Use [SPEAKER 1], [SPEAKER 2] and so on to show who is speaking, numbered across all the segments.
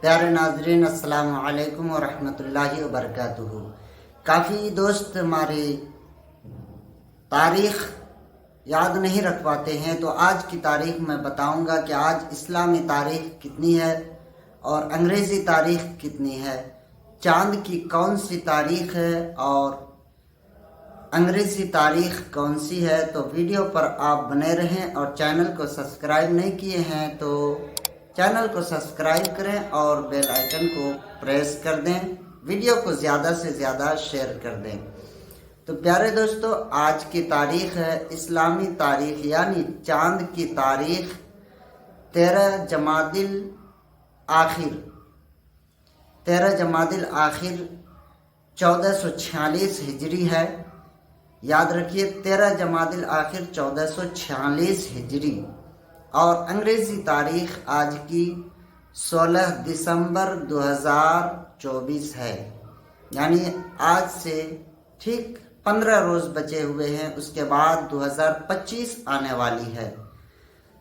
[SPEAKER 1] प्यारे नाजरीन, अस्सलाम वालेकुम व रहमतुल्लाहि व बरकातुहू। काफ़ी दोस्त हमारे तारीख़ याद नहीं रख पाते हैं, तो आज की तारीख़ मैं बताऊंगा कि आज इस्लामी तारीख़ कितनी है और अंग्रेज़ी तारीख़ कितनी है, चाँद की कौन सी तारीख़ है और अंग्रेज़ी तारीख़ कौन सी है। तो वीडियो पर आप बने रहें और चैनल को सब्सक्राइब नहीं किए हैं तो चैनल को सब्सक्राइब करें और बेल आइकन को प्रेस कर दें, वीडियो को ज़्यादा से ज़्यादा शेयर कर दें। तो प्यारे दोस्तों, आज की तारीख़ है इस्लामी तारीख़ यानी चाँद की तारीख़ 13 जमादिल आखिर 1446 हिजरी है। याद रखिए 13 जमादिल आखिर 1446 हिजरी। और अंग्रेज़ी तारीख़ आज की 16 दिसंबर 2024 है, यानी आज से ठीक 15 रोज़ बचे हुए हैं, उसके बाद 2025 आने वाली है।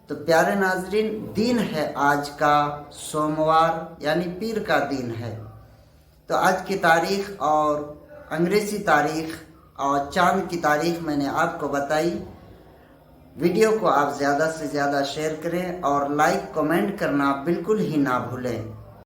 [SPEAKER 1] तो प्यारे नाजरीन, दिन है आज का सोमवार यानी पीर का दिन है। तो आज की तारीख़ और अंग्रेज़ी तारीख़ और चाँद की तारीख़ मैंने आपको बताई। वीडियो को आप ज़्यादा से ज़्यादा शेयर करें और लाइक कमेंट करना बिल्कुल ही ना भूलें।